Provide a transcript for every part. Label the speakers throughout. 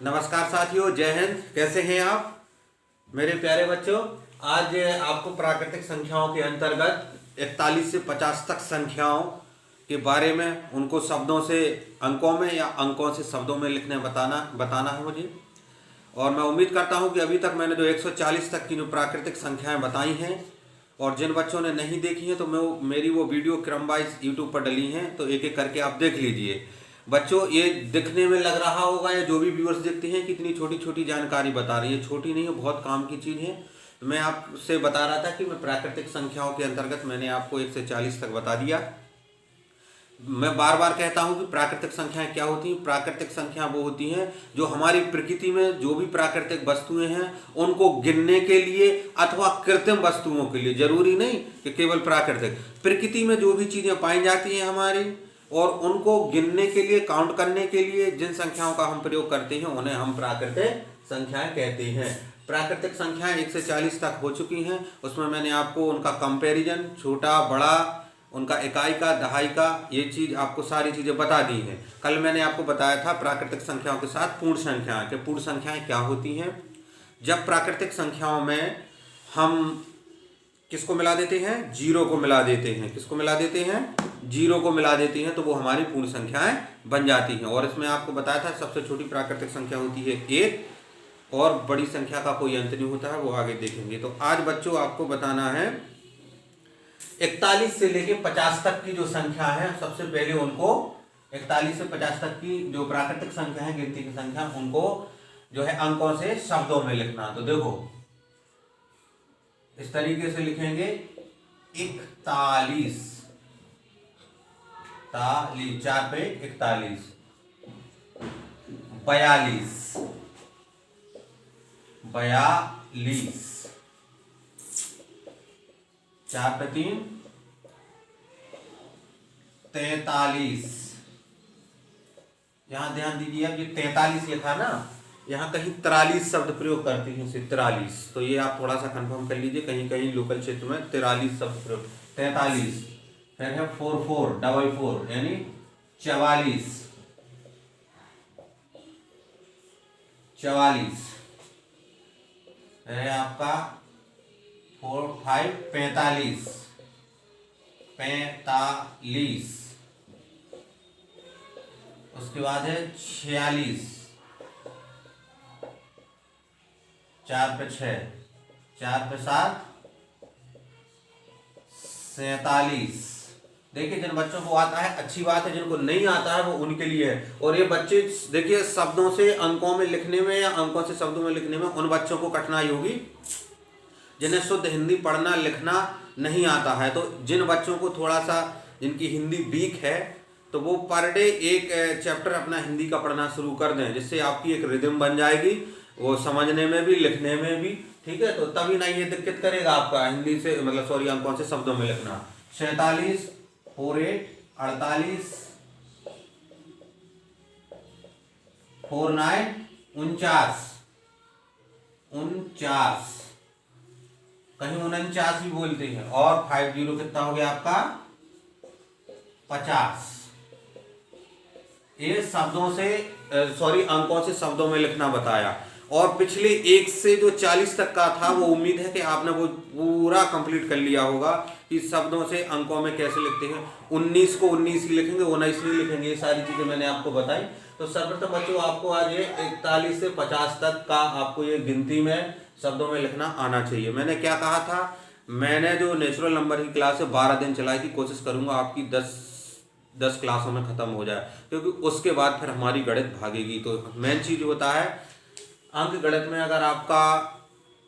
Speaker 1: नमस्कार साथियों, जय हिंद। कैसे हैं आप मेरे प्यारे बच्चों। आज आपको प्राकृतिक संख्याओं के अंतर्गत 41 से 50 तक संख्याओं के बारे में, उनको शब्दों से अंकों में या अंकों से शब्दों में लिखने बताना है मुझे। और मैं उम्मीद करता हूं कि अभी तक मैंने जो 140 तक की जो प्राकृतिक संख्याएं बताई हैं और जिन बच्चों ने नहीं देखी हैं तो मेरी वो वीडियो क्रम वाइज यूट्यूब पर डली हैं, तो एक एक करके आप देख लीजिए। बच्चों, ये दिखने में लग रहा होगा या जो भी व्यूअर्स देखते हैं कितनी छोटी छोटी जानकारी बता रही है, छोटी नहीं है, बहुत काम की चीज़ है। तो मैं आपसे बता रहा था कि मैं प्राकृतिक संख्याओं के अंतर्गत मैंने आपको 1 से 40 तक बता दिया। मैं बार बार कहता हूं कि प्राकृतिक संख्याएं क्या होती हैं। प्राकृतिक संख्या वो होती हैं जो हमारी प्रकृति में जो भी प्राकृतिक वस्तुएं हैं उनको गिनने के लिए अथवा कृत्रिम वस्तुओं के लिए, जरूरी नहीं कि केवल प्राकृतिक, प्रकृति में जो भी चीजें पाई जाती हैं हमारी और उनको गिनने के लिए, काउंट करने के लिए जिन संख्याओं का हम प्रयोग करते हैं उन्हें हम प्राकृतिक संख्याएं कहते हैं। प्राकृतिक संख्याएं 1 से 40 तक हो चुकी हैं। उसमें मैंने आपको उनका कंपैरिजन, छोटा बड़ा, उनका इकाई का, दहाई का, ये चीज़ आपको सारी चीज़ें बता दी हैं। कल मैंने आपको बताया था प्राकृतिक संख्याओं के साथ पूर्ण संख्याएं, कि पूर्ण संख्याएं क्या होती हैं। जब प्राकृतिक संख्याओं में हम किसको मिला देते हैं, जीरो को मिला देते हैं। किसको मिला देते हैं, जीरो को मिला देते हैं, तो वो हमारी पूर्ण संख्याएं बन जाती हैं। और इसमें आपको बताया था सबसे छोटी प्राकृतिक संख्या होती है 1 और बड़ी संख्या का कोई अंत नहीं होता है, वो आगे देखेंगे। तो आज बच्चों आपको बताना है 41 से लेके 50 तक की जो संख्या है, सबसे पहले उनको 41 से 50 तक की जो प्राकृतिक संख्या है, गिनती की संख्या, उनको जो है अंकों से शब्दों में लिखना। तो देखो इस तरीके से लिखेंगे 41, 4 पे 41, 42, 4 पे 3, 43। यहां ध्यान दीजिए, अब ये 43 लिखा ना, यहाँ कहीं 43 शब्द प्रयोग करते हैं, 43, तो ये आप थोड़ा सा कंफर्म कर लीजिए। कहीं कहीं लोकल क्षेत्र में 43 शब्द प्रयोग, 43, फिर है 44, 44 यानी 44, 44 है आपका 4, 5, 45, 45, उसके बाद है 46, 4 पे 6, 4 पे 7, 47। देखिए जिन बच्चों को आता है अच्छी बात है, जिनको नहीं आता है वो उनके लिए है। और ये बच्चे देखिए शब्दों से अंकों में लिखने में या अंकों से शब्दों में लिखने में उन बच्चों को कठिनाई होगी जिन्हें शुद्ध हिंदी पढ़ना लिखना नहीं आता है। तो जिन बच्चों को थोड़ा सा, जिनकी हिंदी वीक है, तो वो पर डे एक चैप्टर अपना हिंदी का पढ़ना शुरू कर दें, जिससे आपकी एक रिदम बन जाएगी, वो समझने में भी लिखने में भी, ठीक है। तो तभी ना ये दिक्कत करेगा आपका हिंदी से, मतलब सॉरी, अंकों से शब्दों में लिखना। 47, 48, 48, 49, 49, 49, कहीं 49 भी बोलते हैं। और 50 कितना हो गया आपका, 50। ये शब्दों से सॉरी, अंकों से शब्दों में लिखना बताया। और पिछले 1 से जो 40 तक का था, वो उम्मीद है कि आपने वो पूरा कंप्लीट कर लिया होगा कि शब्दों से अंकों में कैसे लिखते हैं। 19 को 19 ही लिखेंगे, 19 नहीं लिखेंगे, ये सारी चीजें मैंने आपको बताई। तो सर्वप्रथम बच्चों आपको आज ये 41 से 50 तक का आपको ये गिनती में शब्दों में लिखना आना चाहिए। मैंने क्या कहा था, मैंने जो नेचुरल नंबर की क्लास है 12 दिन चलाई थी, कोशिश करूंगा आपकी 10 क्लासों में खत्म हो जाए, क्योंकि उसके बाद फिर हमारी गणित भागेगी। तो मेन चीज होता है अंक गणित में, अगर आपका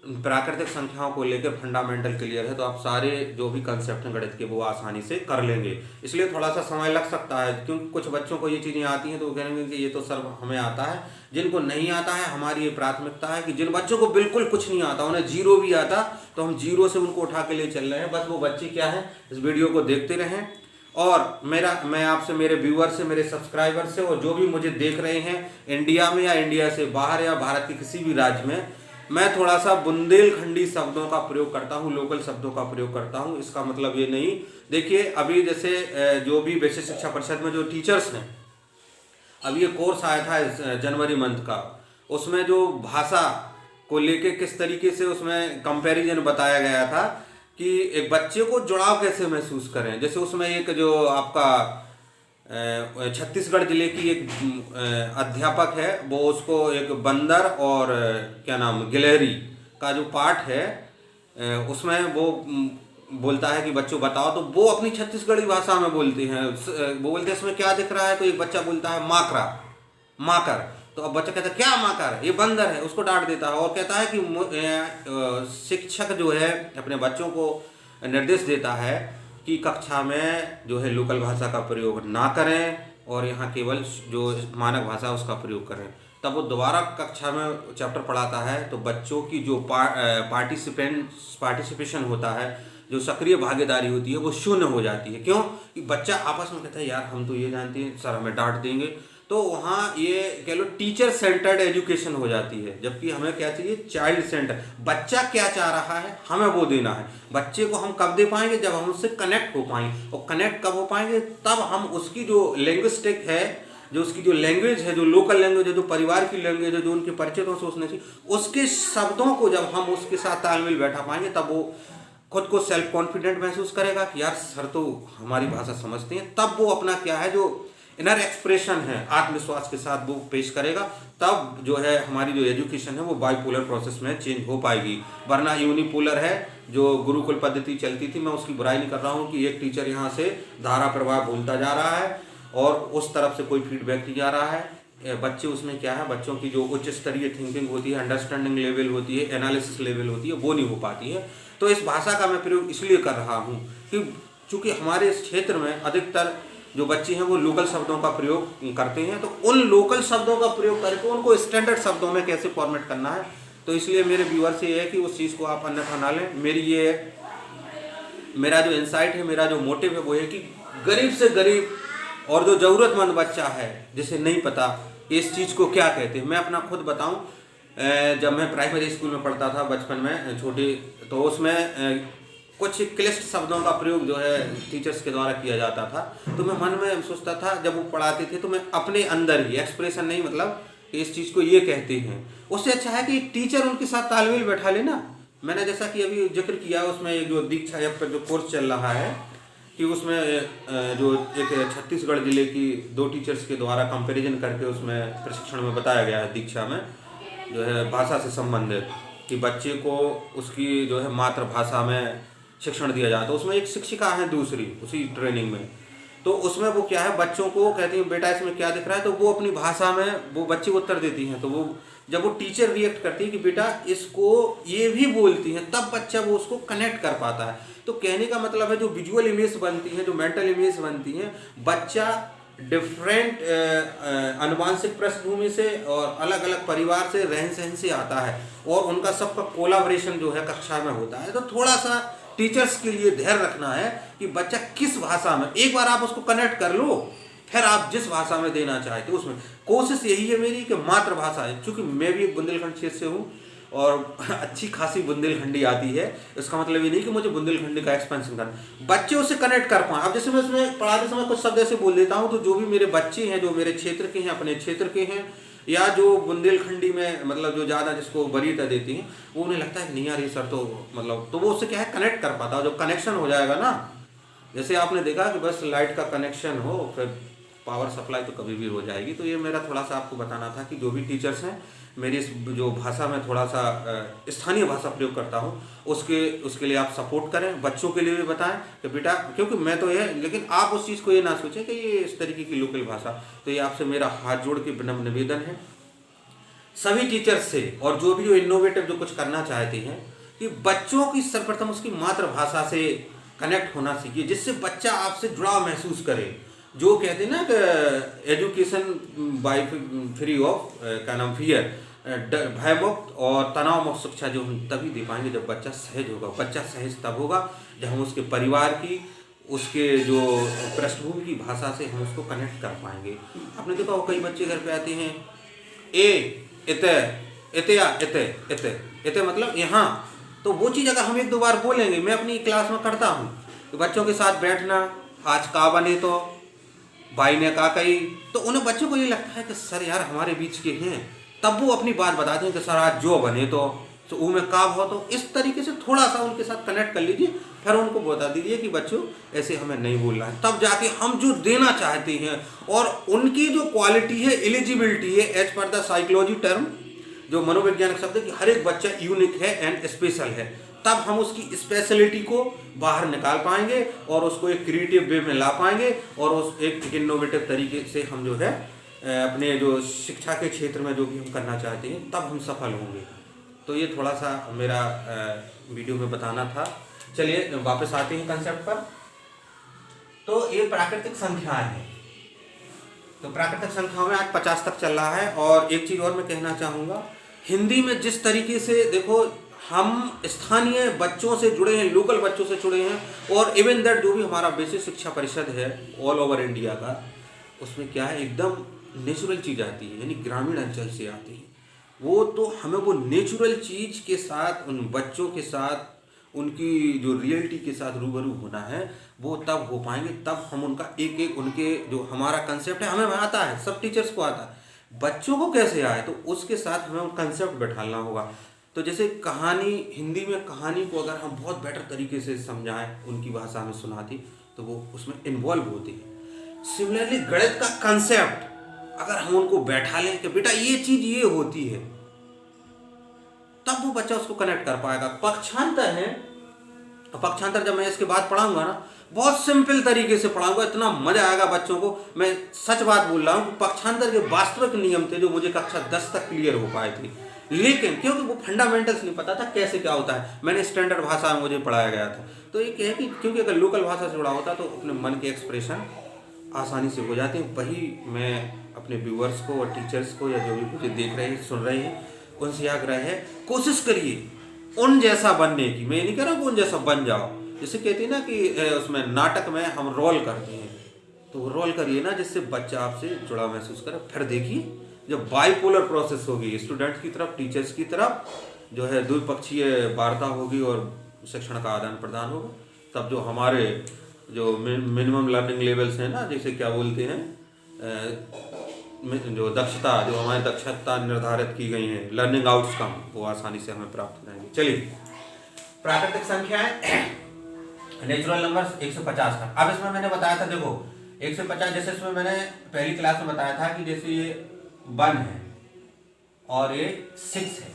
Speaker 1: प्राकृतिक संख्याओं को लेकर फंडामेंटल क्लियर है तो आप सारे जो भी कंसेप्ट हैं गणित के वो आसानी से कर लेंगे। इसलिए थोड़ा सा समय लग सकता है, क्योंकि कुछ बच्चों को ये चीज़ें आती हैं तो वो कहेंगे कि ये तो सर हमें आता है। जिनको नहीं आता है, हमारी ये प्राथमिकता है कि जिन बच्चों को बिल्कुल कुछ नहीं आता, उन्हें जीरो भी आता, तो हम जीरो से उनको उठा के ले चल रहे हैं। बस वो बच्चे क्या है, इस वीडियो को देखते रहें। और मैं आपसे, मेरे व्यूअर से, मेरे सब्सक्राइबर से, और जो भी मुझे देख रहे हैं इंडिया में या इंडिया से बाहर या भारत के किसी भी राज्य में, मैं थोड़ा सा बुंदेलखंडी शब्दों का प्रयोग करता हूँ, लोकल शब्दों का प्रयोग करता हूँ। इसका मतलब ये नहीं, देखिए अभी जैसे जो भी वैश्य शिक्षा परिषद में जो टीचर्स हैं, अब ये कोर्स आया था जनवरी मंथ का, उसमें जो भाषा को लेके किस तरीके से उसमें कंपैरिजन बताया गया था कि एक बच्चे को जुड़ाव कैसे महसूस करें। जैसे उसमें एक जो आपका छत्तीसगढ़ जिले की एक अध्यापक है, वो उसको एक बंदर और क्या नाम गिलहरी का जो पाठ है उसमें वो बोलता है कि बच्चों बताओ, तो वो अपनी छत्तीसगढ़ी भाषा में बोलते हैं। वो बोलते हैं इसमें क्या दिख रहा है, तो एक बच्चा बोलता है माकरा, माकर। तो अब बच्चा कहता है क्या माकर, ये बंदर है, उसको डांट देता है और कहता है कि शिक्षक जो है अपने बच्चों को निर्देश देता है कि कक्षा में जो है लोकल भाषा का प्रयोग ना करें और यहाँ केवल जो मानक भाषा उसका प्रयोग करें। तब वो दोबारा कक्षा में चैप्टर पढ़ाता है तो बच्चों की जो पार्टिसिपेशन होता है, जो सक्रिय भागीदारी होती है, वो शून्य हो जाती है। क्यों? कि बच्चा आपस में कहता है यार हम तो ये जानते हैं, सर हमें डांट देंगे। तो वहाँ ये कह लो टीचर सेंटर्ड एजुकेशन हो जाती है, जबकि हमें क्या चाहिए, चाइल्ड सेंटर। बच्चा क्या चाह रहा है हमें वो देना है। बच्चे को हम कब दे पाएंगे, जब हम उससे कनेक्ट हो पाएंगे। और कनेक्ट कब हो पाएंगे, तब हम उसकी जो लिंग्विस्टिक है, जो उसकी जो लैंग्वेज है, जो लोकल लैंग्वेज है, जो परिवार की लैंग्वेज है, जो उनके परिचितों से उसने सी, उसके शब्दों को जब हम उसके साथ तालमेल बैठा पाएंगे, तब वो खुद को सेल्फ कॉन्फिडेंट महसूस करेगा कि यार सर तो हमारी भाषा समझते हैं। तब वो अपना क्या है, जो इनर एक्सप्रेशन है, आत्मविश्वास के साथ वो पेश करेगा। तब जो है हमारी जो एजुकेशन है वो बाइपोलर प्रोसेस में चेंज हो पाएगी। वरना यूनिपोलर है, जो गुरुकुल पद्धति चलती थी, मैं उसकी बुराई नहीं कर रहा हूँ कि एक टीचर यहाँ से धारा प्रवाह बोलता जा रहा है और उस तरफ से कोई फीडबैक नहीं जा रहा है। बच्चे उसमें क्या है, बच्चों की जो उच्च स्तरीय थिंकिंग होती है, अंडरस्टैंडिंग लेवल होती है, एनालिसिस लेवल होती है, वो नहीं हो पाती है। तो इस भाषा का मैं प्रयोग इसलिए कर रहा हूँ कि चूँकि हमारे इस क्षेत्र में अधिकतर जो बच्चे हैं वो लोकल शब्दों का प्रयोग करते हैं, तो उन लोकल शब्दों का प्रयोग करके उनको स्टैंडर्ड शब्दों में कैसे फॉर्मेट करना है। तो इसलिए मेरे व्यूअर से ये है कि उस चीज़ को आप अन्यथा ना लें। मेरा जो इंसाइट है, मेरा जो मोटिव है वो है कि गरीब से गरीब और जो ज़रूरतमंद बच्चा है जिसे नहीं पता इस चीज़ को क्या कहते हैं। मैं अपना खुद बताऊं, जब मैं प्राइमरी स्कूल में पढ़ता था बचपन में छोटी, तो उसमें कुछ क्लिष्ट शब्दों का प्रयोग जो है टीचर्स के द्वारा किया जाता था। तो मैं मन में सोचता था, जब वो पढ़ाते थे तो मैं अपने अंदर ही एक्सप्रेशन नहीं, मतलब इस चीज़ को ये कहते हैं। उससे अच्छा है कि एक टीचर उनके साथ तालमेल बैठा लेना। मैंने जैसा कि अभी जिक्र किया, उसमें एक जो दीक्षा ऐप पर जो कोर्स चल रहा है कि उसमें जो एक छत्तीसगढ़ जिले की 2 टीचर्स के द्वारा कंपैरिजन करके उसमें प्रशिक्षण में बताया गया है, दीक्षा में जो है भाषा से संबंधित, कि बच्चे को उसकी जो है मातृभाषा में शिक्षण दिया जाता है। उसमें एक शिक्षिका है दूसरी उसी ट्रेनिंग में, तो उसमें वो क्या है, बच्चों को कहती है बेटा इसमें क्या दिख रहा है, तो वो अपनी भाषा में वो बच्चे उत्तर देती हैं। तो वो जब वो टीचर रिएक्ट करती है कि बेटा इसको ये भी बोलती हैं, तब बच्चा वो उसको कनेक्ट कर पाता है। तो कहने का मतलब है जो विजुअल इमेज बनती है, जो मेंटल इमेज बनती है, बच्चा डिफरेंट आनुवंशिक पृष्ठभूमि से और अलग अलग परिवार से, रहन सहन से आता है और उनका सबका कोलाबोरेशन जो है कक्षा में होता है। तो थोड़ा सा टीचर्स के लिए धैर्य रखना है कि बच्चा किस भाषा में, एक बार आप उसको कनेक्ट कर लो, फिर आप जिस भाषा में देना चाहते हो उसमें। कोशिश यही है मेरी कि मातृभाषा है, क्योंकि मैं भी बुंदेलखंड क्षेत्र से हूँ और अच्छी खासी बुंदेलखंडी आती है। इसका मतलब ये नहीं कि मुझे बुंदेलखंडी का एक्सपेंशन करना, बच्चे उससे कनेक्ट कर पाएं। अब जैसे मैं इसमें पढ़ाते समय कुछ शब्द ऐसे बोल देता हूँ, तो जो भी मेरे बच्चे हैं, जो मेरे क्षेत्र के हैं, अपने क्षेत्र के हैं, या जो बुंदेलखंडी में मतलब जो ज़्यादा जिसको वरीयता देती हैं, वो उन्हें लगता है नहीं यार ये सर तो मतलब, तो वो उससे क्या है कनेक्ट कर पाता है। जब कनेक्शन हो जाएगा ना, जैसे आपने देखा कि बस लाइट का कनेक्शन हो, फिर पावर सप्लाई तो कभी भी हो जाएगी। तो ये मेरा थोड़ा सा आपको बताना था कि जो भी टीचर्स हैं, मेरी इस जो भाषा में थोड़ा सा स्थानीय भाषा प्रयोग करता हूँ, उसके लिए आप सपोर्ट करें। बच्चों के लिए भी बताएं कि बेटा, क्योंकि मैं तो ये, लेकिन आप उस चीज़ को ये ना सोचें कि ये इस तरीके की लोकल भाषा। तो ये आपसे मेरा हाथ जोड़ के विनम्र निवेदन है सभी टीचर्स से, और जो भी जो इनोवेटिव जो कुछ करना चाहते हैं, कि बच्चों की सर्वप्रथम उसकी मातृभाषा से कनेक्ट होना सीखिए, जिससे बच्चा आपसे जुड़ाव महसूस करे। जो कहते हैं ना कि एजुकेशन बाय फ्री ऑफ क्या नाम फियर, भयमुक्त और तनाव मुक्त शिक्षा जो हम तभी दे पाएंगे जब बच्चा सहज होगा। बच्चा सहज तब होगा जब हम उसके परिवार की, उसके जो पृष्ठभूमि की भाषा से हम उसको कनेक्ट कर पाएंगे। आपने देखा हो कई बच्चे घर पे आते हैं, इते इतया इते इते इते मतलब यहाँ, तो वो चीज़ अगर हम 1-2 बार बोलेंगे, मैं अपनी क्लास में करता हूँ तो बच्चों के साथ बैठना, आज का बने तो भाई ने कहा कही, तो उन्हें बच्चों को ये लगता है कि सर यार हमारे बीच के हैं, तब वो अपनी बात बताते हैं कि सर आज जो बने तो वो में काब हो, तो इस तरीके से थोड़ा सा उनके साथ कनेक्ट कर लीजिए, फिर उनको बता दीजिए कि बच्चों ऐसे हमें नहीं बोलना है, तब जाके हम जो देना चाहते हैं और उनकी जो क्वालिटी है, एलिजिबिलिटी है as per the psychology term, जो मनोवैज्ञानिक शब्द है कि हर एक बच्चा यूनिक है एंड स्पेशल है, तब हम उसकी स्पेशलिटी को बाहर निकाल पाएंगे और उसको एक क्रिएटिव वे में ला पाएंगे और उस एक इनोवेटिव तरीके से हम जो है अपने जो शिक्षा के क्षेत्र में जो भी हम करना चाहते हैं तब हम सफल होंगे। तो ये थोड़ा सा मेरा वीडियो में बताना था। चलिए वापस आते हैं कंसेप्ट पर। तो ये प्राकृतिक संख्याएं हैं, तो प्राकृतिक संख्याओं में आज 50 तक चल रहा है। और एक चीज़ और मैं कहना चाहूँगा, हिंदी में जिस तरीके से देखो हम स्थानीय बच्चों से जुड़े हैं, लोकल बच्चों से जुड़े हैं, और इवन दैट जो भी हमारा बेसिक शिक्षा परिषद है ऑल ओवर इंडिया का, उसमें क्या है एकदम नेचुरल चीज़ आती है, यानी ग्रामीण अंचल से आती है वो, तो हमें वो नेचुरल चीज़ के साथ उन बच्चों के साथ उनकी जो रियलिटी के साथ रूबरू होना है वो तब हो पाएंगे, तब हम उनका एक एक उनके जो हमारा कंसेप्ट है हमें आता है, सब टीचर्स को आता है, बच्चों को कैसे आए तो उसके साथ हमें कंसेप्ट बैठाना होगा। तो जैसे कहानी, हिंदी में कहानी को अगर हम बहुत बेटर तरीके से समझाएं, उनकी भाषा में सुनाती तो वो उसमें इन्वॉल्व होती है। सिमिलरली गणित का कंसेप्ट अगर हम उनको बैठा लें कि बेटा ये चीज ये होती है, तब वो बच्चा उसको कनेक्ट कर पाएगा। पक्षांतर है, पक्षांतर जब मैं इसके बाद पढ़ाऊंगा ना, बहुत सिंपल तरीके से पढ़ाऊंगा, इतना मजा आएगा बच्चों को। मैं सच बात बोल रहा हूँ, पक्षांतर के वास्तविक नियम थे जो मुझे कक्षा 10 तक क्लियर हो पाए थे, लेकिन क्योंकि वो फंडामेंटल्स नहीं पता था कैसे क्या होता है, मैंने स्टैंडर्ड भाषा में मुझे पढ़ाया गया था। तो ये है कि क्योंकि अगर लोकल भाषा से जुड़ा होता तो अपने मन के एक्सप्रेशन आसानी से हो जाते हैं। वही मैं अपने व्यूअर्स को और टीचर्स को या जो भी मुझे देख रहे हैं सुन रहे हैं उनसे आग्रह है, कोशिश करिए उन जैसा बनने की। मैं नहीं कह रहा हूँ उन जैसा बन जाओ, जैसे कहते हैं ना कि उसमें नाटक में हम रोल करते हैं, तो रोल करिए ना जिससे बच्चा आपसे जुड़ा महसूस करे। फिर देखिए जब बाइपोलर प्रोसेस होगी, स्टूडेंट्स की तरफ टीचर्स की तरफ जो है द्विपक्षीय वार्ता होगी और शिक्षण का आदान प्रदान होगा, तब जो हमारे जो मिनिमम लर्निंग लेवल्स हैं ना, जैसे क्या बोलते हैं जो दक्षता, जो हमारी दक्षता निर्धारित की गई हैं, लर्निंग आउटकम, वो आसानी से हमें प्राप्त हो जाएंगे। चलिए प्राकृतिक संख्याएं नेचुरल नंबर्स 1 से 50 तक। अब इसमें मैंने बताया था, देखो 1 से 50, जैसे इसमें मैंने पहली क्लास में बताया था कि जैसे ये 1 है और ये 6 है,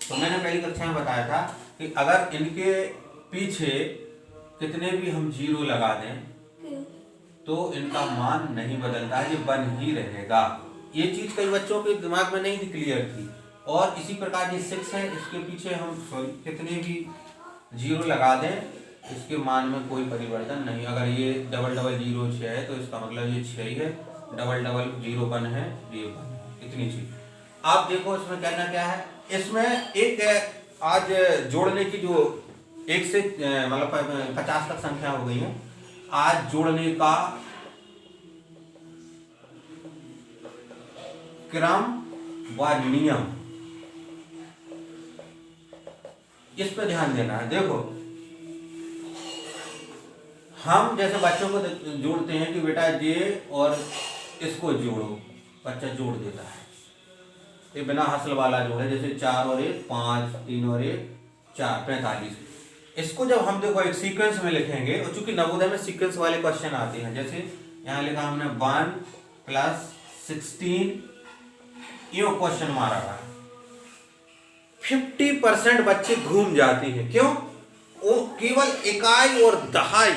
Speaker 1: तो मैंने पहली कक्षा में बताया था कि अगर इनके पीछे कितने भी हम 0 लगा दें तो इनका मान नहीं बदलता है, ये 1 ही रहेगा। ये चीज कई बच्चों के दिमाग में नहीं थी, क्लियर थी। और इसी प्रकार ये 6 है, इसके पीछे हम कितने भी 0 लगा दें इसके मान में कोई परिवर्तन नहीं। अगर ये डबल 0 6 है तो इसका मतलब ये 6 ही है, डबल 0 1 है, ये 1 है, इतनी चीज। आप देखो इसमें कहना क्या है, इसमें एक आज जोड़ने की जो 1 से मतलब 50 तक संख्या हो गई है, आज जोड़ने का क्रम व नियम, इस पर ध्यान देना है। देखो हम जैसे बच्चों को जोड़ते हैं कि बेटा ये और इसको जोड़ो, बच्चा जोड़ देता है, ये बिना हासिल वाला जोड़ है, जैसे 4 और 1 5, 3 और 1 4 45। इसको जब हम देखो एक सीक्वेंस में लिखेंगे, और चूंकि नवोदय में सीक्वेंस वाले क्वेश्चन आते हैं, जैसे यहाँ लिखा हमने 1 + 16, ये क्वेश्चन मारा रहा है, 50% बच्चे घूम जाते हैं। क्यों? वो केवल इकाई और दहाई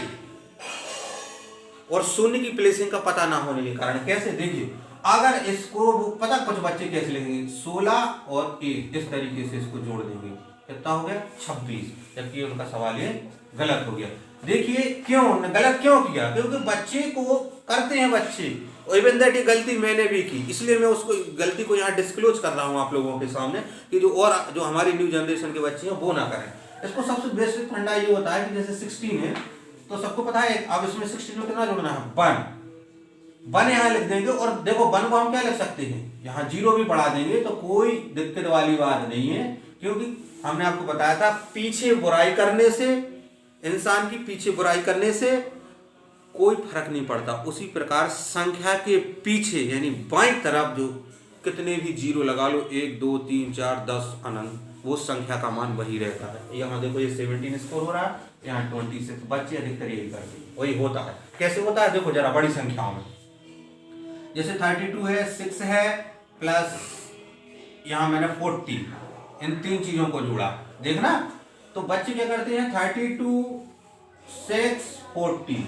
Speaker 1: और शून्य की प्लेसिंग का पता ना होने के कारण। कैसे? देखिए अगर इसको वो पता, कुछ बच्चे कैसे लिखेंगे 16 और 1, इस तरीके से इसको जोड़ देंगे, कितना हो गया 26, जबकि उनका सवाल ये गलत हो गया। देखिए क्यों गलत क्यों किया? क्योंकि बच्चे को करते हैं बच्चे, इवन दैट ये गलती मैंने भी की, इसलिए मैं उसको गलती को यहाँ डिस्क्लोज कर रहा हूँ आप लोगों के सामने कि जो हमारी न्यू जनरेशन के बच्चे हैं वो ना करें। इसको सबसे बेसिक फंडा ये होता है कि जैसे 16 है तो सबको पता है, अब इसमें 16 में कितना जोड़ना है 1 यहाँ लिख देंगे, और देखो 1 को हम क्या लिख सकते हैं, यहाँ 0 भी बढ़ा देंगे तो कोई दिक्कत वाली बात नहीं है, क्योंकि हमने आपको बताया था पीछे बुराई करने से, इंसान की पीछे बुराई करने से कोई फर्क नहीं पड़ता। उसी प्रकार संख्या के पीछे यानी बाईं तरफ जो कितने भी जीरो लगा लो, 1 2 3 4 10 अनंत, वो संख्या का मान वही रहता है। यहाँ देखो ये 17 स्कोर हो रहा है, यहाँ 26, बच्चे अधिकतर यही करते हैं, वही होता है। कैसे होता है देखो जरा बड़ी संख्याओं में, जैसे 32 है, 6 है, प्लस यहाँ मैंने 40, इन तीन चीजों को जोड़ा, देखना। तो बच्चे क्या करते हैं 32 6 40,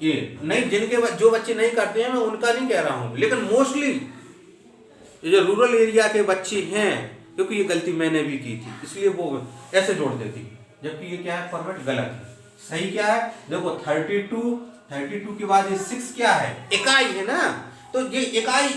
Speaker 1: ये नहीं, जिनके जो बच्चे नहीं करते हैं मैं उनका नहीं कह रहा हूं, लेकिन मोस्टली ये जो रूरल एरिया के बच्चे हैं, क्योंकि ये गलती मैंने भी की थी, इसलिए वो ऐसे जोड़ देती, जबकि ये क्या है फॉर्मेट गलत है। सही क्या है देखो 32 के बाद ये 6 क्या है, इकाई है ना, तो ये इकाई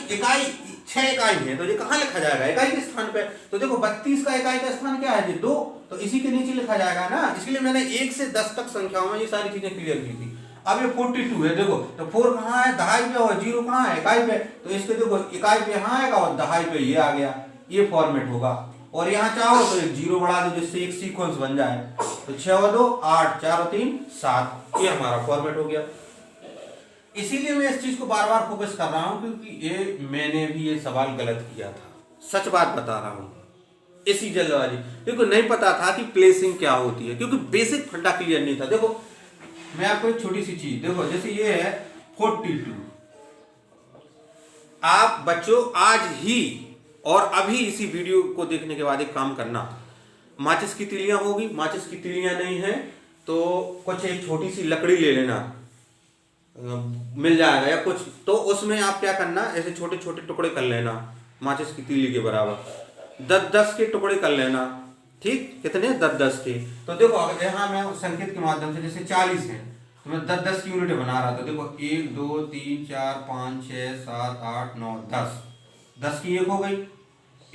Speaker 1: 6 इकाई है, तो ये कहाँ लिखा जाएगा इकाई के स्थान पे। तो देखो 32 का इकाई का स्थान क्या है, ये 2, तो इसी के नीचे लिखा जाएगा ना। इसलिए मैंने 1 से 10 तक संख्याओं में ये सारी चीजें क्लियर की थी। अब ये 42 है, देखो तो 4 कहाँ है, दहाई पे, और 0 कहाँ है, इकाई पे, तो इसके देखो इकाई पे यहाँ आएगा और दहाई पे ये आ गया, ये फॉर्मेट होगा। और यहाँ चाहो तो एक 0 बढ़ा दो जिससे एक सीक्वेंस बन जाए, तो 6 और 2 8, 4 और 3 7, ये हमारा फॉर्मेट हो गया। इसीलिए मैं इस चीज को बार बार फोकस कर रहा हूं, क्योंकि ये मैंने भी ये सवाल गलत किया था, सच बात बता रहा हूं, इसी जल्दबाजी, क्योंकि नहीं पता था कि प्लेसिंग क्या होती है, क्योंकि बेसिक फंडा क्लियर नहीं था। देखो मैं आपको एक छोटी सी चीज, देखो जैसे ये है 42, आप बच्चों आज ही और अभी इसी वीडियो को देखने के बाद एक काम करना, माचिस की तीलियां होगी, माचिस की तीलियां नहीं है तो कुछ एक छोटी सी लकड़ी ले लेना, मिल जाएगा या कुछ, तो उसमें आप क्या करना, ऐसे छोटे छोटे टुकड़े कर लेना, माचिस की तीली के बराबर 10-10 के टुकड़े कर लेना, ठीक, कितने 10-10 के। तो देखो अगर यहाँ मैं संकेत के माध्यम से, जैसे 40 है तो मैं 10-10 की यूनिट बना रहा था, देखो 1 2 3 4 5 6 7 8 9 10, 10 की एक हो गई,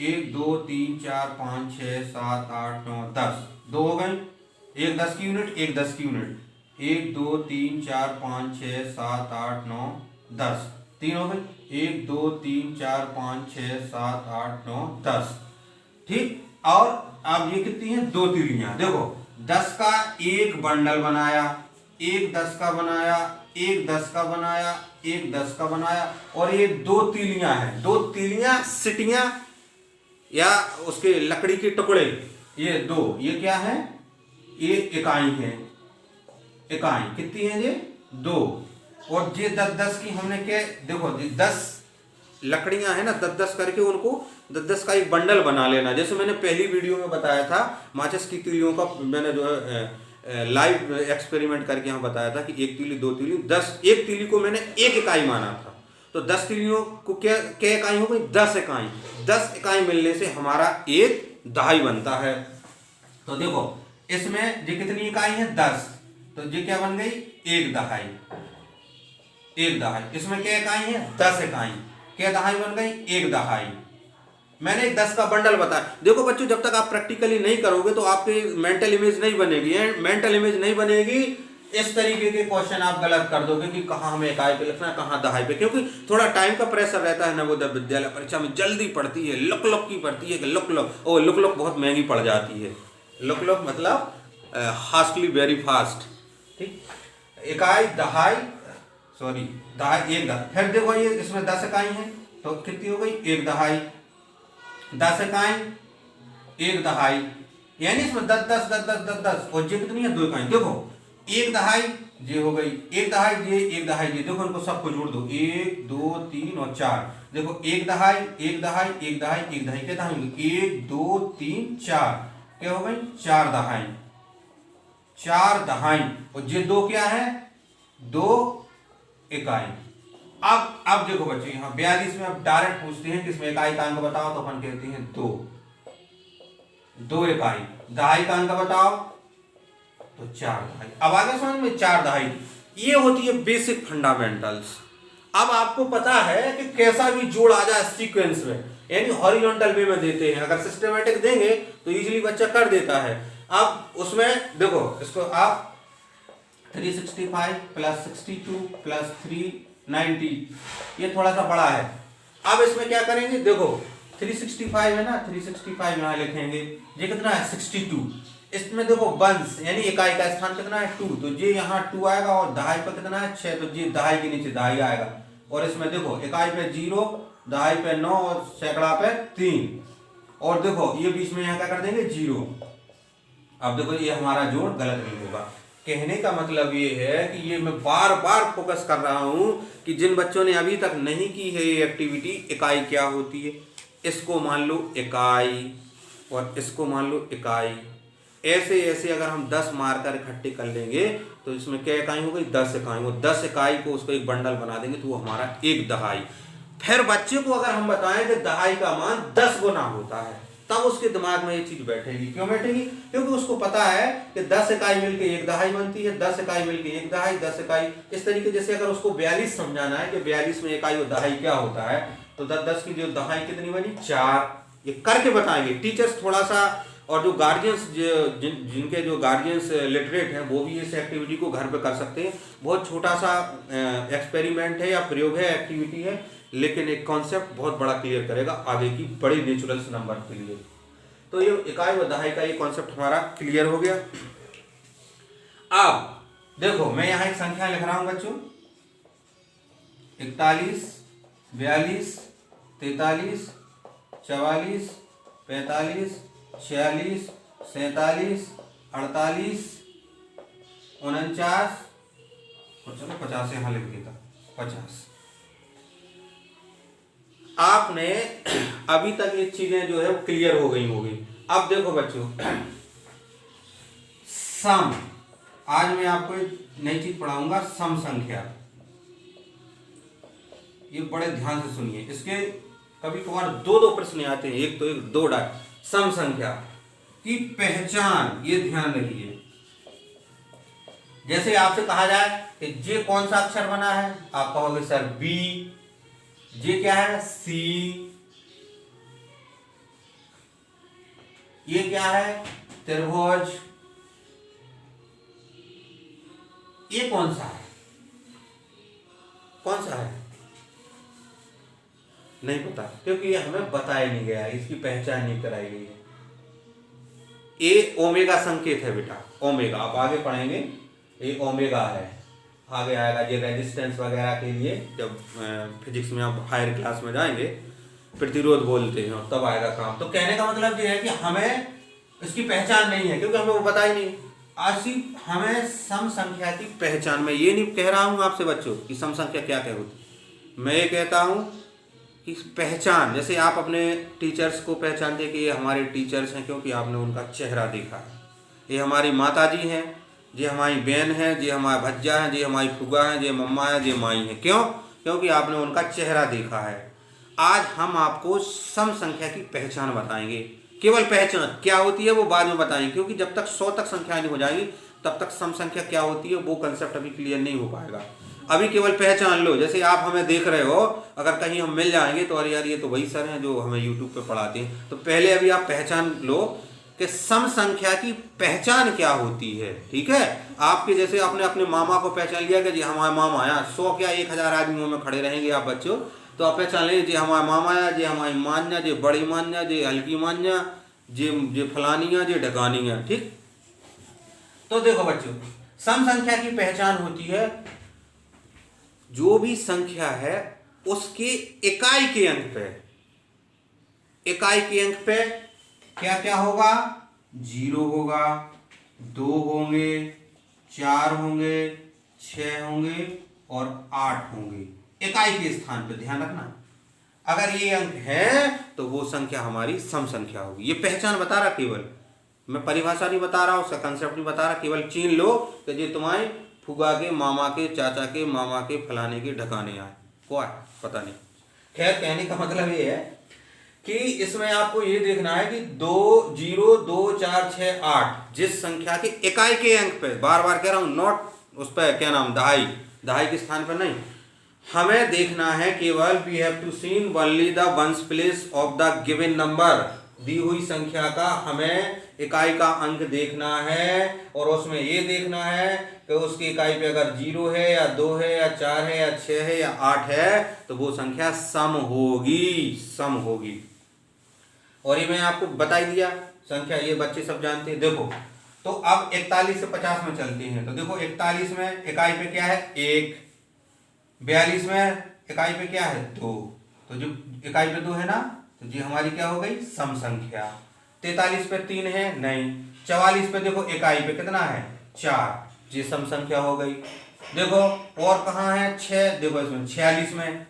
Speaker 1: 1 2 3 4 5 6 7 8 9 10, 2 हो गई, एक 10 की यूनिट, एक 10 की यूनिट, 1 2 3 4 5 6 7 8 9 10, 3 हो गई, 1 2 3 4 5 6 7 8 9 10, ठीक। और अब ये कितनी है, 2 तीलियां, देखो 10 का एक बंडल बनाया, एक 10 का बनाया, एक 10 का बनाया, एक 10 का बनाया, और ये 2 तीलियां हैं, 2 तीलियां सिटियां या उसके लकड़ी के टुकड़े, ये 2, ये क्या है, ये इकाई है, इकाई कितनी है ये 2, और ये 10-10 की हमने क्या, देखो 10 लकड़ियां है ना, 10-10 करके उनको 10-10 का एक बंडल बना लेना। जैसे मैंने पहली वीडियो में बताया था, माचिस की तीलियों का मैंने जो है लाइव एक्सपेरिमेंट करके यहाँ बताया था कि 1 तीली 2 तीली 10, एक तीली को मैंने एक इकाई माना था, तो 10 तीलियों को क्या क्या इकाई हो गई, 10 इकाई, 10 इकाई मिलने से हमारा एक दहाई बनता है। तो देखो इसमें ये कितनी इकाई है 10, तो ये क्या बन गई, एक दहाई, एक दहाई, इसमें क्या इकाई है 10 इकाई, क्या दहाई बन गई, एक दहाई। मैंने एक 10 का बंडल बताया। देखो बच्चों जब तक आप प्रैक्टिकली नहीं करोगे तो आपकी मेंटल इमेज नहीं बनेगी, मेंटल इमेज नहीं बनेगी, इस तरीके के क्वेश्चन आप गलत कर दोगे कि कहाँ हमें इकाई पे लिखना है, कहाँ दहाई पे, क्योंकि थोड़ा टाइम का प्रेशर रहता है नवोदय विद्यालय परीक्षा में, जल्दी पड़ती है, लुक लुक की पड़ती है कि लुक लुक, और लुक लुक बहुत महंगी पड़ जाती है, लुक लुक मतलब हास्टली वेरी फास्ट, ठीक। इकाई दहाई, सॉरी दहाई, एक दहाई, फिर देखो ये इसमें 10 इकाई है तो कितनी हो गई, एक दहाई, 10 इकाई एक दहाई, यानी इसमें 10 10 10 10 10 10, और ये कितनी है 2 इकाई, देखो एक दहाई ये हो गई, एक दहाई ये, एक दहाई ये, देखो इनको सबको जोड़ दो, 1 2 3 और 4, देखो एक दहाई एक दहाई एक दहाई एक दहाई, क्या दहाई, 1 2 3 4, क्या हो गई 4 दहाई, 4 दहाई, और ये 2 क्या है, 2 इकाई। अब देखो बच्चों यहाँ 42 में अब डायरेक्ट पूछते हैं कि इसमें इकाई का अंक बताओ, तो अपन कहते हैं 2, 2 इकाई, दहाई का अंक बताओ तो 4 दहाई। अब आगे समझ में, 4 दहाई, ये होती है बेसिक फंडामेंटल्स। अब आपको पता है कि कैसा भी जोड़ आ जाए सीक्वेंस में, यानी हॉरिजॉन्टल वे में देते हैं, अगर सिस्टमेटिक देंगे तो इजीली बच्चा कर देता है। अब उसमें देखो इसको आप 365 प्लस 62 प्लस 390, ये थोड़ा सा बड़ा है। अब इसमें क्या करेंगे, देखो 365 है ना, 365 यहाँ लिखेंगे, ये कितना है 62, इसमें देखो वंश यानी इकाई का स्थान कितना है 2, तो ये यहाँ 2 आएगा, और दहाई पर कितना है 6, तो ये दहाई के नीचे दहाई आएगा, और इसमें देखो इकाई पे 0 दहाई पे 9 और सैकड़ा पे 3। और देखो ये बीच में यहाँ क्या कर देंगे 0। अब देखो ये हमारा जोड़ गलत नहीं होगा। कहने का मतलब ये है कि ये मैं बार बार फोकस कर रहा हूं कि जिन बच्चों ने अभी तक नहीं की है ये एक्टिविटी, इकाई क्या होती है, इसको मान लो इकाई और इसको मान लो इकाई। ऐसे ऐसे अगर हम 10 मार्कर इकट्ठे कर लेंगे तो इसमें क्या इकाई हो गई, 10 इकाई। वो 10 इकाई को उसको एक बंडल बना देंगे तो वो हमारा एक दहाई। फिर बच्चे को अगर हम बताएं कि दहाई का मान 10 गुना होता है, तब उसके दिमाग में ये चीज बैठेगी। क्यों बैठेगी? क्योंकि उसको पता है कि 10 इकाई मिलकर एक दहाई बनती है, 10 इकाई मिलकर एक दहाई, 10 इकाई। इस तरीके जैसे अगर उसको 42 समझाना है कि 42 में इकाई और दहाई क्या होता है, तो 10 की जो दहाई कितनी बनी 4। ये करके बताएंगे टीचर्स थोड़ा सा। और जो गार्जियंस जिनके जो गार्जियंस लिटरेट हैं वो भी इस एक्टिविटी को घर पे कर सकते हैं। बहुत छोटा सा एक्सपेरिमेंट है या प्रयोग है, एक्टिविटी है, लेकिन एक कॉन्सेप्ट बहुत बड़ा क्लियर करेगा आगे की बड़े नेचुरल नंबर के लिए। तो ये इकाई व दहाई का ये कॉन्सेप्ट हमारा क्लियर हो गया। अब देखो मैं यहाँ एक संख्या लिख रहा हूं बच्चों, 41, 42, 43, 44, 45, 46, 47, 48, 49 और चलो 50 यहां लिख देता, 50। आपने अभी तक ये चीजें जो है वो क्लियर हो गई होगी। अब देखो बच्चों, सम, आज मैं आपको एक नई चीज पढ़ाऊंगा, सम संख्या। ये बड़े ध्यान से सुनिए, इसके कभी कभार दो प्रश्न आते हैं, एक तो एक दो डाट। सम संख्या की पहचान, ये ध्यान रखिए। जैसे आपसे कहा जाए कि जे कौन सा अक्षर बना है, आप कहोगे सर बी। जे क्या है, सी। ये क्या है, त्रिभुज। ये कौन सा है, कौन सा है, नहीं पता, क्योंकि ये हमें बताया नहीं गया, इसकी पहचान नहीं कराई गई है। ये ओमेगा संकेत है बेटा, ओमेगा आप आगे पढ़ेंगे, ये ओमेगा है, आगे आएगा। ये रेजिस्टेंस वगैरह के लिए जब फिजिक्स में आप हायर क्लास में जाएंगे, प्रतिरोध बोलते हैं, और तब आएगा काम। तो कहने का मतलब ये है कि हमें इसकी पहचान नहीं है, क्योंकि हमें वो पता ही नहीं। आज सिर्फ हमें सम संख्या की पहचान, मैं ये नहीं कह रहा हूं आपसे बच्चों कि सम संख्या क्या क्या होती, मैं ये कहता हूं कि पहचान। जैसे आप अपने टीचर्स को पहचानते कि ये हमारे टीचर्स हैं क्योंकि आपने उनका चेहरा देखा है। ये हमारी माता जी हैं, ये हमारी बहन है, ये हमारा भज्जा है, ये हमारी फुगा है, ये मम्मा है, ये माई है। क्यों? क्योंकि आपने उनका चेहरा देखा है। आज हम आपको सम संख्या की पहचान बताएंगे। केवल पहचान क्या होती है वो बाद में बताएंगे, क्योंकि जब तक 100 तक संख्या नहीं हो जाएगी तब तक सम संख्या क्या होती है वो कंसेप्ट अभी क्लियर नहीं हो पाएगा। अभी केवल पहचान लो। जैसे आप हमें देख रहे हो, अगर कहीं हम मिल जाएंगे तो अरे यार ये तो वही सर हैं जो हमें यूट्यूब पे पढ़ाते हैं। तो पहले अभी आप पहचान लो कि सम संख्या की पहचान क्या होती है। ठीक है, आपके जैसे आपने अपने मामा को पहचान लिया कि जी हमारे मामा आया, 100 क्या 1000 आदमियों में खड़े रहेंगे आप बच्चों, तो आप पहचान लेंगे जी हमारा मामा आया, जी हमारी मान्या, जी बड़ी मान्या, जी हल्की मान्या, जी फलानिया, जी ढकानिया। ठीक, तो देखो बच्चों, सम संख्या की पहचान होती है जो भी संख्या है उसके इकाई के अंक पे, इकाई के अंक पे क्या क्या होगा, 0 होगा, 2 होंगे, 4 होंगे, 6 होंगे और 8 होंगे। इकाई के स्थान पे ध्यान रखना, अगर ये अंक है तो वो संख्या हमारी सम संख्या होगी। ये पहचान बता रहा, केवल मैं परिभाषा नहीं बता रहा, उसका कंसेप्ट नहीं बता रहा, केवल चीन लो कि ये तुम्हारे फुगा के, मामा के, चाचा के, मामा के, फलाने के, ढकाने आए, को आए पता नहीं। खैर, कहने का मतलब ये है कि इसमें आपको ये देखना है कि 2 0 2 4 6 8 जिस संख्या के इकाई के अंक पे, बार बार कह रहा हूं, नॉट उस पर क्या नाम, दहाई, दहाई के स्थान पर नहीं, हमें देखना है केवल we have to seen only the ones place of the given number. दी हुई संख्या का हमें इकाई का अंक देखना है और उसमें ये देखना है कि उसकी इकाई पे अगर 0 है या 2 है या 4 है या 6 है या 8 है तो वो संख्या सम होगी, सम होगी। और ये मैं आपको बता ही दिया, संख्या ये बच्चे सब जानते हैं। देखो, तो अब 41 से 50 में चलते हैं। तो देखो 41 में इकाई पे क्या है 1, 42 में इकाई पे क्या है 2, तो जो इकाई पे 2 है ना, तो ये हमारी क्या हो गई, सम संख्या। 43 पे 3 है नहीं। 44 पे देखो इकाई पे कितना है, 4, ये सम संख्या हो गई। देखो और कहाँ है, 6, देखो इसमें 46 में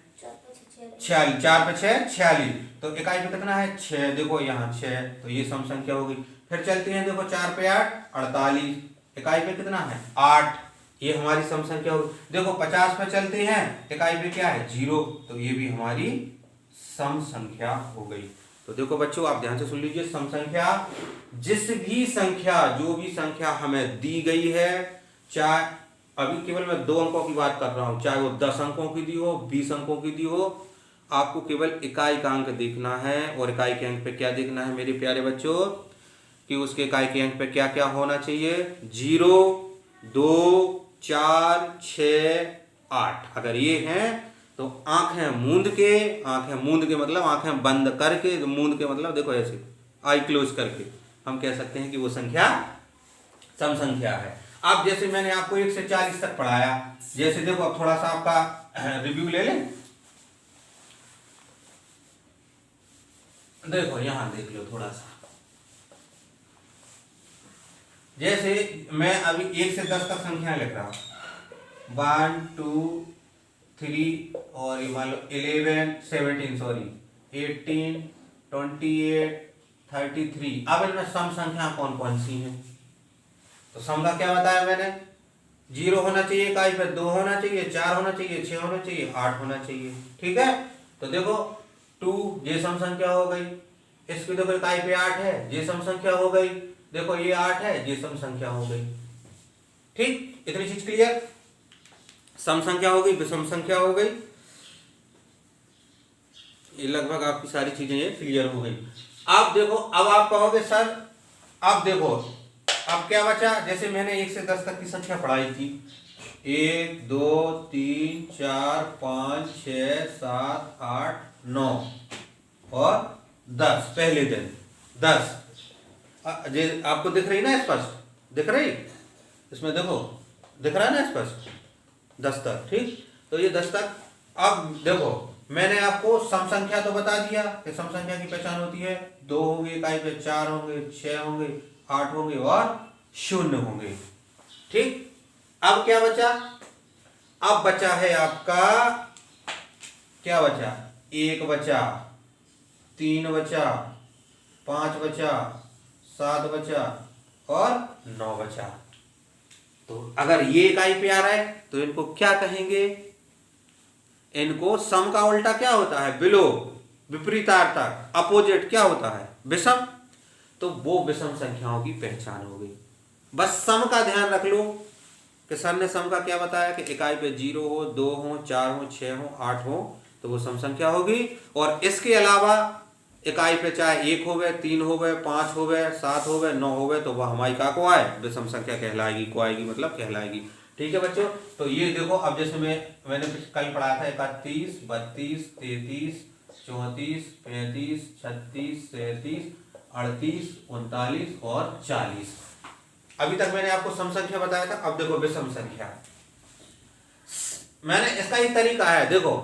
Speaker 1: 46, 4 पे 6 46, तो इकाई पे कितना है, 6, देखो यहाँ 6, तो ये सम संख्या हो गई। फिर चलते हैं, देखो 4 पे 8 48, इकाई पे कितना है 8, ये हमारी सम संख्या हो गई। देखो 50 पे चलते हैं, इकाई पे क्या है 0, तो ये भी हमारी सम संख्या हो गई। तो देखो बच्चों आप ध्यान से सुन लीजिए, सम संख्या जिस भी संख्या, जो भी संख्या हमें दी गई है, चाहे अभी केवल मैं 2 अंकों की बात कर रहा हूं, चाहे वो 10 अंकों की दी हो, 20 अंकों की दी हो, आपको केवल इकाई का अंक देखना है। और इकाई के अंक पे क्या देखना है मेरे प्यारे बच्चों, कि उसके इकाई के अंक पे क्या क्या होना चाहिए, 0, 2, 4, 6, 8। अगर ये हैं तो आंखें मूंद के मतलब आंखें बंद करके, मूंद के मतलब देखो ऐसे आई क्लोज करके हम कह सकते हैं कि वो संख्या सम संख्या है। अब जैसे मैंने आपको 1 से 40 तक पढ़ाया, जैसे देखो अब थोड़ा सा आपका रिव्यू ले लें। देखो यहां देख लो थोड़ा सा, जैसे मैं अभी 1 से 10 तक संख्या लिख रहा हूं, 1 2 3 और ये मान लो 11 17 सॉरी 18 28 33। अब इनमें सम संख्या कौन कौन सी है, तो सम का क्या बताया मैंने, 0 होना चाहिए इकाई पे, 2 होना चाहिए, 4 होना चाहिए, 6 होना चाहिए, 8 होना चाहिए। ठीक है, तो देखो 2 ये सम संख्या हो गई, इसकी देखो इकाई पे 8 है, ये सम संख्या हो गई, देखो ये 8 है, ये सम संख्या हो गई। ठीक, इतनी चीज क्लियर, सम संख्या हो गई, विषम संख्या हो गई, ये लगभग आपकी सारी चीजें ये क्लियर हो गई। अब देखो, अब आप कहोगे सर अब देखो अब क्या बचा, जैसे मैंने 1 से 10 तक की संख्या पढ़ाई थी, 1 2 3 4 5 6 7 8 9 और 10, पहले दिन 10। आपको दिख रही ना स्पष्ट, दिख रही, इसमें देखो दिख रहा है ना स्पष्ट 10 तक। ठीक, तो ये 10 तक। अब देखो मैंने आपको सम संख्या तो बता दिया कि सम संख्या की पहचान होती है, 2 होंगे इकाई पे, 4 होंगे, 6 होंगे, 8 होंगे और 0 होंगे। ठीक, अब क्या बचा, अब बचा है आपका, क्या बचा, 1 बचा, 3 बचा, 5 बचा, 7 बचा और 9 बचा। तो अगर ये इकाई पे आ रहा है तो इनको क्या कहेंगे, इनको सम का उल्टा क्या होता है, विलोम, विपरीतार्थक, अपोजिट क्या होता है, विषम। तो वो विषम संख्याओं की पहचान हो गई। बस सम का ध्यान रख लो कि सर ने सम का क्या बताया कि इकाई पे 0 हो, 2 हो, 4 हो, 6 हो, 8 हो, तो वो सम संख्या होगी। और इसके अलावा इकाई पे चाहे 1 हो गए, 3 हो गए, 5 हो गए, 7 हो गए, 9 हो गए, तो वह हमारी का को आए, विषम संख्या कहलाएगी, को आएगी मतलब कहलाएगी। ठीक है बच्चों, तो ये देखो अब जैसे मैंने कल पढ़ाया था 31 32 33 34 35 36 37 38 39 और 40। अभी तक मैंने आपको सम संख्या बताया था। अब देखो विषम संख्या, मैंने इसका एक तरीका है। देखो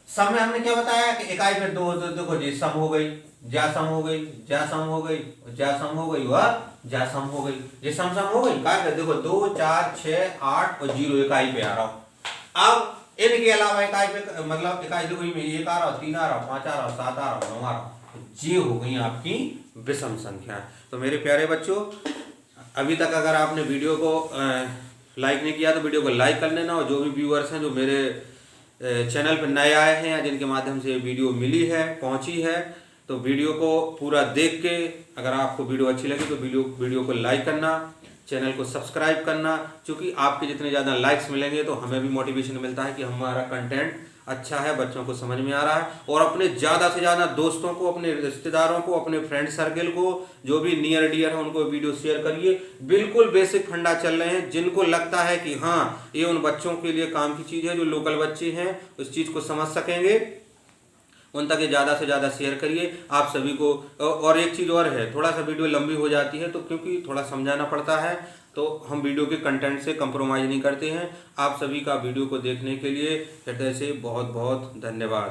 Speaker 1: सम में हमने क्या बताया कि इकाई पे 2, देखो जी सम हो गई, जा सम हो गई, जा सम हो गई, जा सम हो गई और जा सम हो गई, ये सम हो गई। क्या देखो 2 4 6 8 और 0 इकाई पे आ रहा हूं। अब इनके अलावा इकाई पे मतलब इकाई देखो ये 1 आ रहा, 3 आ रहा, 5 आ रहा, 7 आ रहा, 9 आ रहा, ये हो गई आपकी विषम संख्या। तो मेरे प्यारे बच्चों, अभी तक अगर आपने वीडियो को लाइक नहीं किया तो वीडियो को लाइक कर लेना। और जो भी व्यूअर्स हैं जो मेरे चैनल पर नए आए हैं या जिनके माध्यम से वीडियो मिली है, पहुंची है, तो वीडियो को पूरा देख के अगर आपको वीडियो अच्छी लगी तो वीडियो को लाइक करना, चैनल को सब्सक्राइब करना। क्योंकि आपके जितने ज़्यादा लाइक्स मिलेंगे तो हमें भी मोटिवेशन मिलता है कि हमारा कंटेंट अच्छा है, बच्चों को समझ में आ रहा है। और अपने ज़्यादा से ज़्यादा दोस्तों को, अपने रिश्तेदारों को, अपने फ्रेंड सर्कल को, जो भी नियर डियर है उनको वीडियो शेयर करिए। बिल्कुल बेसिक फंडा चल रहे हैं, जिनको लगता है कि हाँ ये उन बच्चों के लिए काम की चीज़ है, जो लोकल बच्चे हैं उस चीज़ को समझ सकेंगे, उन तक ये ज़्यादा से ज़्यादा शेयर करिए आप सभी को। और एक चीज़ और है, थोड़ा सा वीडियो लंबी हो जाती है तो क्योंकि थोड़ा समझाना पड़ता है, तो हम वीडियो के कंटेंट से कंप्रोमाइज़ नहीं करते हैं। आप सभी का वीडियो को देखने के लिए हृदय से बहुत बहुत धन्यवाद।